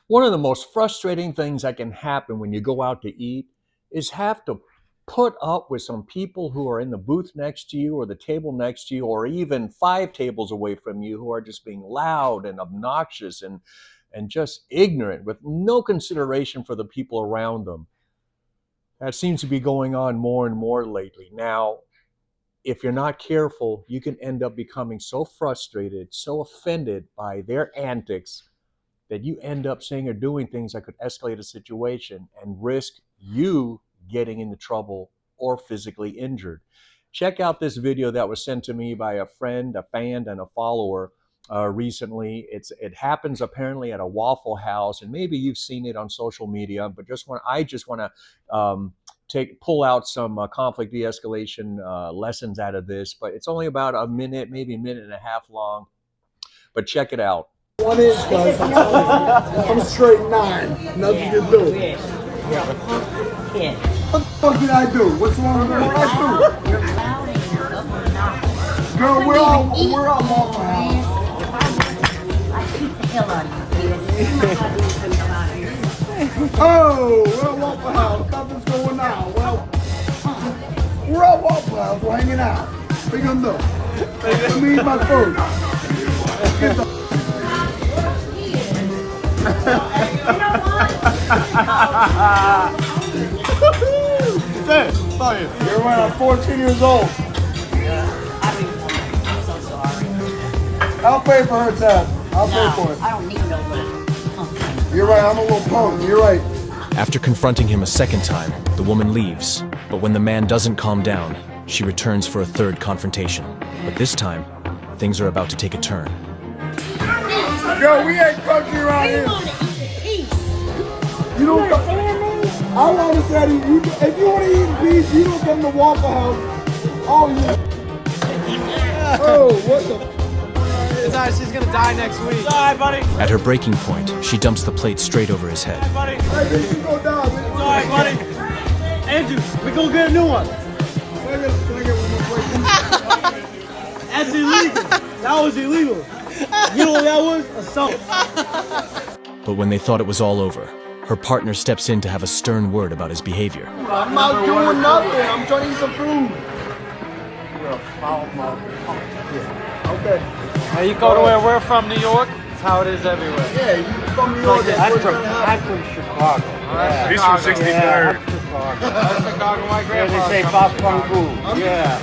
One of the most frustrating things that can happen when you go out to eat is have to put up with some people who are in the booth next to you or the table next to you or even 5 tables away from you who are just being loud and obnoxious and just ignorant with no consideration for the people around them. That seems to be going on more and more lately. Now, if you're not careful, you can end up becoming so frustrated, so offended by their antics that you end up saying or doing things that could escalate a situation and risk you getting into trouble or physically injured. Check out this video that was sent to me by a friend, a fan, and a follower recently. It happens apparently at a Waffle House, and maybe you've seen it on social media. But I just want to pull out some conflict de-escalation lessons out of this. But it's only about a minute, maybe a minute and a half long. But check it out. 1 inch, guys. I'm straight 9. Nothing to do. What the fuck did I do? What's wrong with what I do? Girl, we're all Waffle House. I beat the hell out of you. Oh, we're at Waffle House. Nothing's going on. Well, we're at Waffle House. We're hanging out. What are you gonna do? Let me eat my food. Get the You're right, I'm 14 years old. I'm so sorry. I'll pay for her tab. I'll pay for it. I don't need no money. You're right, I'm a little punk. You're right. After confronting him a second time, the woman leaves, but when the man doesn't calm down, she returns for a third confrontation. But this time, things are about to take a turn. Yo, we ain't country around here. You don't come. I want to say, if you want to eat beef, you don't come to Waffle House. Oh, yeah. Oh, what the? It's alright, she's gonna die next week. Alright, buddy. At her breaking point, she dumps the plate straight over his head. Buddy. Hey, baby, you go down. Alright, buddy. Andrew, we gonna get a new one. Can I get one more plate? That's illegal. That was illegal. You know what that was? Assault. But when they thought it was all over, her partner steps in to have a stern word about his behavior. I'm not doing nothing. I'm trying to eat some food. Okay. Now you go to where we're from, New York. It's how it is everywhere. Yeah, you from New York. I'm from Chicago. Yeah. He's from 63rd. Yeah, I'm Chicago. That's Chicago. My grandpa. They say Bob Fungu. Yeah.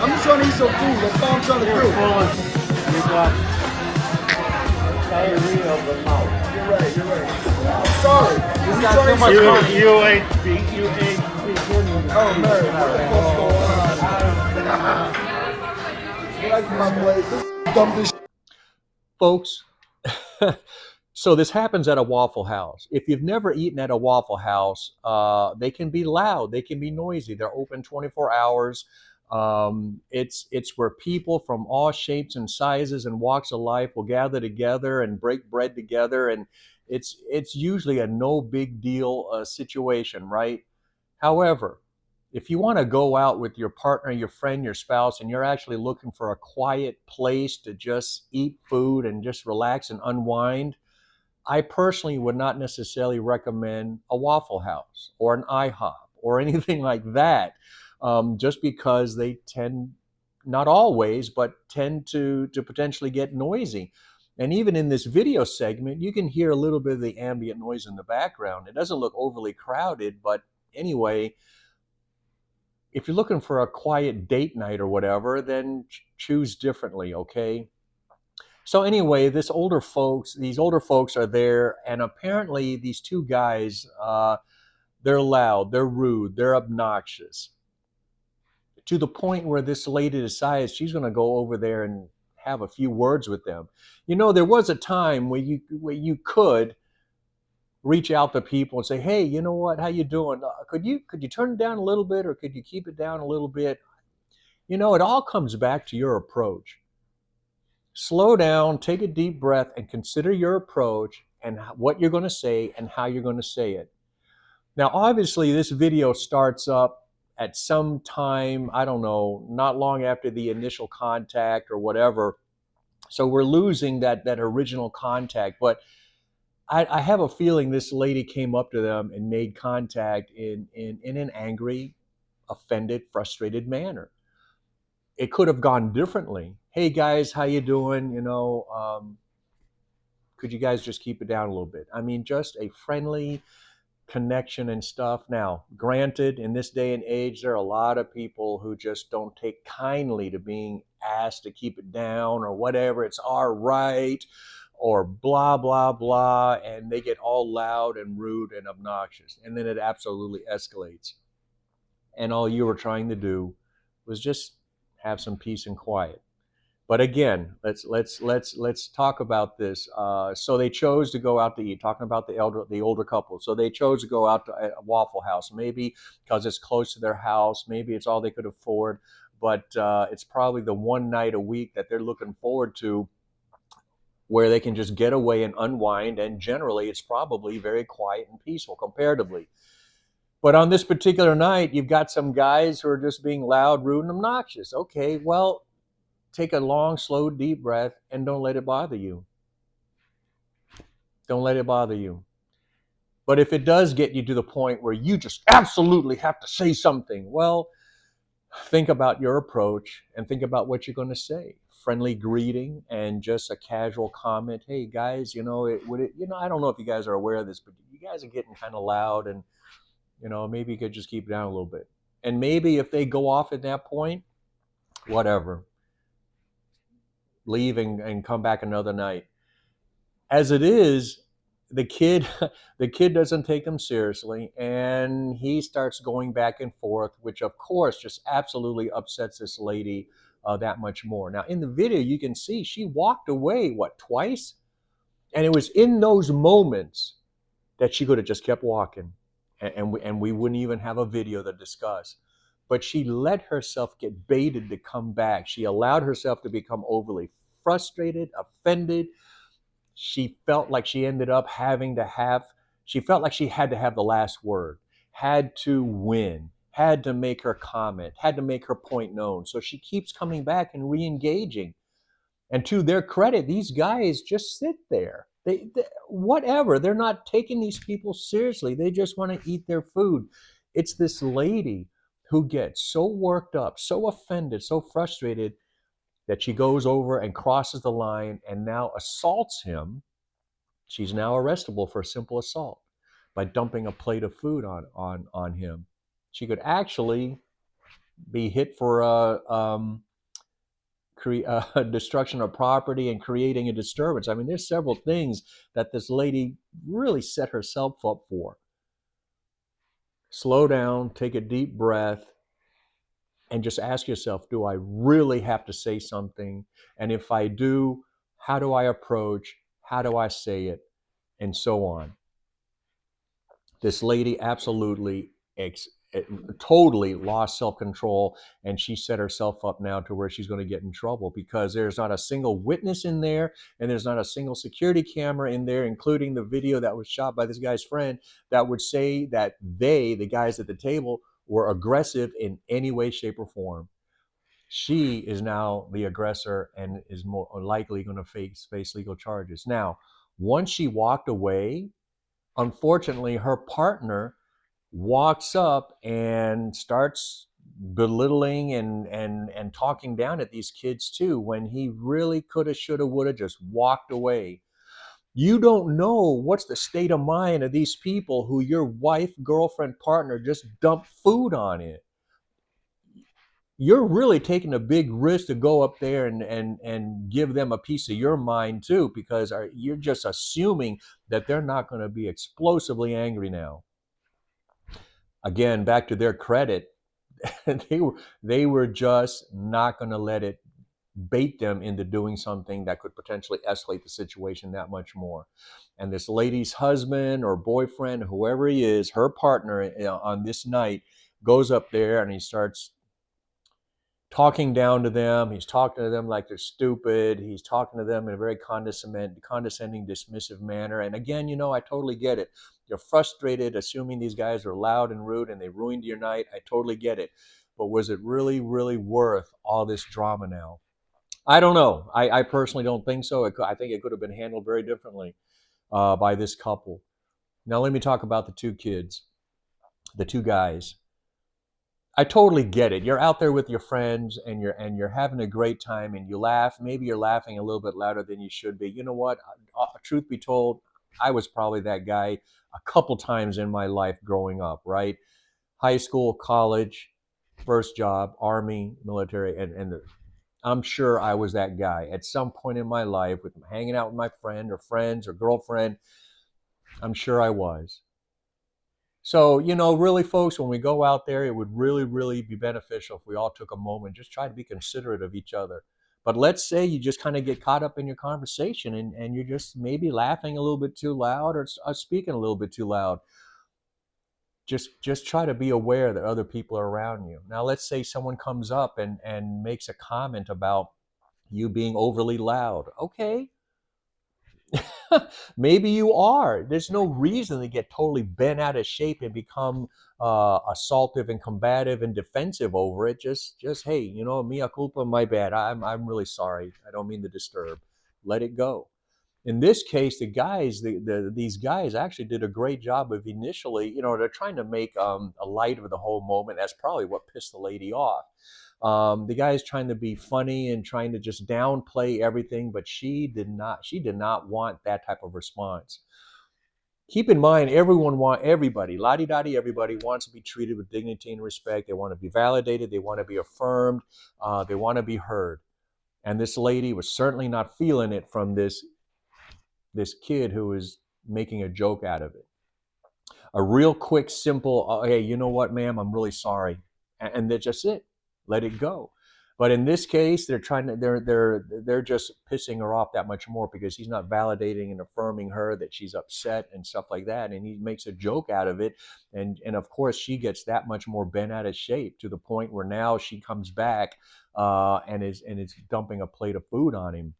I'm just trying to eat some food. That's all I'm trying to do. You got diarrhea of the mouth. You're right. I'm sorry. You got too much money. You ain't beat. You ain't. Oh, Mary. What's going on? Get out of my place. This is dumb as shit. Folks, so this happens at a Waffle House. If you've never eaten at a Waffle House, they can be loud, they can be noisy. They're open 24 hours. It's where people from all shapes and sizes and walks of life will gather together and break bread together, and it's usually a no big deal situation, right? However, if you want to go out with your partner, your friend, your spouse, and you're actually looking for a quiet place to just eat food and just relax and unwind, I personally would not necessarily recommend a Waffle House or an IHOP or anything like that, just because they tend, not always, but tend to potentially get noisy. And even in this video segment, you can hear a little bit of the ambient noise in the background. It doesn't look overly crowded, but anyway, if you're looking for a quiet date night or whatever, then choose differently, okay? So anyway, these older folks are there, and apparently these two guys, they're loud, they're rude, they're obnoxious, to the point where this lady decides she's going to go over there and have a few words with them. You know, there was a time where you could reach out to people and say, hey, you know what, how you doing? Could you turn it down a little bit, or could you keep it down a little bit? You know, it all comes back to your approach. Slow down, take a deep breath, and consider your approach and what you're going to say and how you're going to say it. Now, obviously, this video starts up at some time, I don't know, not long after the initial contact or whatever. So we're losing that original contact. But I have a feeling this lady came up to them and made contact in an angry, offended, frustrated manner. It could have gone differently. Hey guys, how you doing? Could you guys just keep it down a little bit? I mean, just a friendly connection and stuff. Now, granted, in this day and age, there are a lot of people who just don't take kindly to being asked to keep it down or whatever. It's our right or blah, blah, blah. And they get all loud and rude and obnoxious. And then it absolutely escalates. And all you were trying to do was just have some peace and quiet. But again, let's talk about this. So they chose to go out to eat. Talking about the older couple. So they chose to go out to a Waffle House. Maybe because it's close to their house. Maybe it's all they could afford. But it's probably the one night a week that they're looking forward to, where they can just get away and unwind. And generally, it's probably very quiet and peaceful comparatively. But on this particular night, you've got some guys who are just being loud, rude, and obnoxious. Okay, well, take a long, slow, deep breath and don't let it bother you. Don't let it bother you. But if it does get you to the point where you just absolutely have to say something, well, think about your approach and think about what you're going to say. Friendly greeting and just a casual comment. Hey guys, I don't know if you guys are aware of this, but you guys are getting kind of loud, and maybe you could just keep it down a little bit. And maybe if they go off at that point, whatever, leave and come back another night. As it is, the kid the kid doesn't take them seriously, and he starts going back and forth, which of course just absolutely upsets this lady that much more. Now in the video you can see she walked away, what, twice? And it was in those moments that she could have just kept walking, and we wouldn't even have a video to discuss. But she let herself get baited to come back. She allowed herself to become overly frustrated, offended. She felt like she ended up she felt like she had to have the last word, had to win, had to make her comment, had to make her point known. So she keeps coming back and re-engaging. And to their credit, these guys just sit there. Whatever. They're not taking these people seriously. They just want to eat their food. It's this lady who gets so worked up, so offended, so frustrated, that she goes over and crosses the line and now assaults him. She's now arrestable for simple assault by dumping a plate of food on him. She could actually be hit for destruction of property and creating a disturbance. I mean, there's several things that this lady really set herself up for. Slow down, take a deep breath, and just ask yourself, do I really have to say something? And if I do, how do I approach? How do I say it? And so on. This lady absolutely totally lost self-control, and she set herself up now to where she's going to get in trouble, because there's not a single witness in there, and there's not a single security camera in there, including the video that was shot by this guy's friend, that would say that the guys at the table, were aggressive in any way, shape, or form. She is now the aggressor and is more likely going to face legal charges. Now, once she walked away, unfortunately, her partner walks up and starts belittling and talking down at these kids too, when he really coulda, shoulda, woulda just walked away. You don't know what's the state of mind of these people who your wife, girlfriend, partner just dumped food on it. You're really taking a big risk to go up there and give them a piece of your mind too, because you're just assuming that they're not going to be explosively angry now. Again, back to their credit, they were just not going to let it bait them into doing something that could potentially escalate the situation that much more. And this lady's husband or boyfriend, whoever he is, her partner on this night, goes up there and he starts talking down to them. He's talking to them like they're stupid. He's talking to them in a very condescending, dismissive manner. And again, I totally get it. You're frustrated, assuming these guys are loud and rude and they ruined your night. I totally get it. But was it really, really worth all this drama now? I don't know. I personally don't think so. I think it could have been handled very differently. by this couple. Now, let me talk about the two kids, the two guys. I totally get it. You're out there with your friends and you're having a great time and you laugh. Maybe you're laughing a little bit louder than you should be. You know what? Truth be told, I was probably that guy a couple times in my life growing up, right? High school, college, first job, army, military, and I'm sure I was that guy at some point in my life with hanging out with my friend or friends or girlfriend. I'm sure I was. So, really, folks, when we go out there, it would really, really be beneficial if we all took a moment, just try to be considerate of each other. But let's say you just kind of get caught up in your conversation and you're just maybe laughing a little bit too loud or speaking a little bit too loud. Just try to be aware that other people are around you. Now, let's say someone comes up and makes a comment about you being overly loud. Okay, maybe you are. There's no reason to get totally bent out of shape and become assaultive and combative and defensive over it. Just hey, mea culpa, my bad. I'm really sorry. I don't mean to disturb. Let it go. In this case, the guys, these guys actually did a great job of initially, they're trying to make a light of the whole moment. That's probably what pissed the lady off. The guy is trying to be funny and trying to just downplay everything, but she did not. She did not want that type of response. Keep in mind, everybody, lottie dottie, everybody wants to be treated with dignity and respect. They want to be validated. They want to be affirmed. They want to be heard. And this lady was certainly not feeling it from this kid who was making a joke out of it. A real quick, simple, hey, you know what, ma'am, I'm really sorry, and that's just it. Let it go. But in this case, they're just pissing her off that much more because he's not validating and affirming her that she's upset and stuff like that, and he makes a joke out of it, and of course she gets that much more bent out of shape to the point where now she comes back and is dumping a plate of food on him.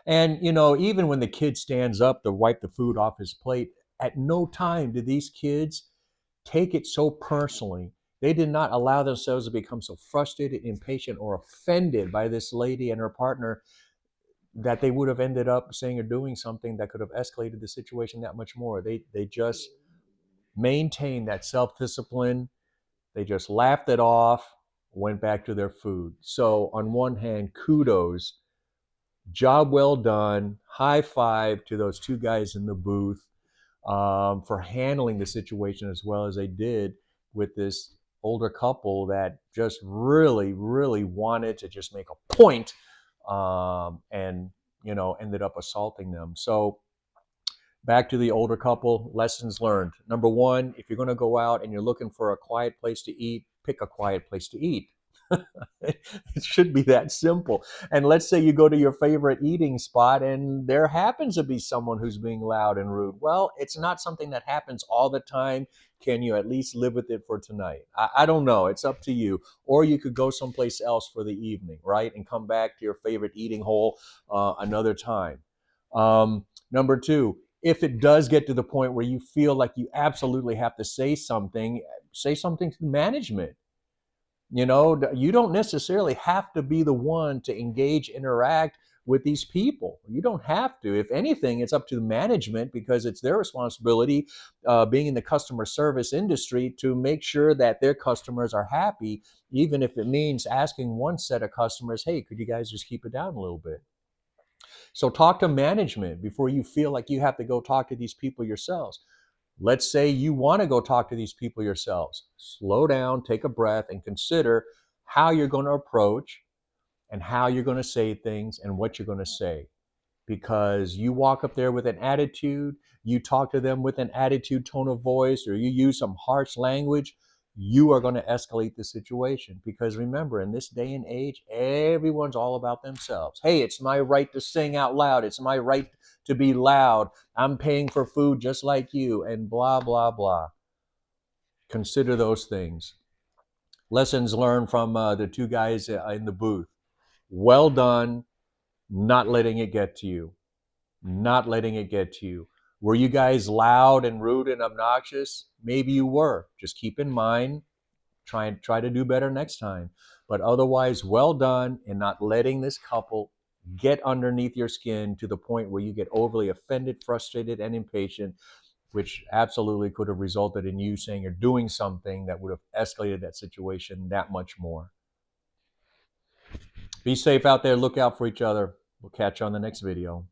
And even when the kid stands up to wipe the food off his plate, at no time do these kids take it so personally. They did not allow themselves to become so frustrated, impatient, or offended by this lady and her partner that they would have ended up saying or doing something that could have escalated the situation that much more. They just maintained that self-discipline. They just laughed it off, went back to their food. So on one hand, kudos, job well done, high five to those two guys in the booth for handling the situation as well as they did with this older couple that just really, really wanted to just make a point, and ended up assaulting them. So back to the older couple, lessons learned. Number one, if you're going to go out and you're looking for a quiet place to eat, pick a quiet place to eat. It should be that simple. And let's say you go to your favorite eating spot and there happens to be someone who's being loud and rude. Well, it's not something that happens all the time. Can you at least live with it for tonight? I don't know. It's up to you. Or you could go someplace else for the evening, right? And come back to your favorite eating hole another time. Number two, if it does get to the point where you feel like you absolutely have to say something to management. You don't necessarily have to be the one to engage, interact with these people. You don't have to. If anything, it's up to the management because it's their responsibility, being in the customer service industry, to make sure that their customers are happy, even if it means asking one set of customers, hey, could you guys just keep it down a little bit? So talk to management before you feel like you have to go talk to these people yourselves. Let's say you want to go talk to these people yourselves. Slow down, take a breath, and consider how you're going to approach and how you're going to say things and what you're going to say. Because you walk up there with an attitude, you talk to them with an attitude, tone of voice, or you use some harsh language, you are going to escalate the situation. Because remember, in this day and age, everyone's all about themselves. Hey, it's my right to sing out loud. It's my right to be loud. I'm paying for food just like you, and blah, blah, blah. Consider those things. Lessons learned from the two guys in the booth. Well done, not letting it get to you. Not letting it get to you. Were you guys loud and rude and obnoxious? Maybe you were. Just keep in mind, try to do better next time. But otherwise, well done in not letting this couple get underneath your skin to the point where you get overly offended, frustrated, and impatient, which absolutely could have resulted in you saying or doing something that would have escalated that situation that much more. Be safe out there. Look out for each other. We'll catch you on the next video.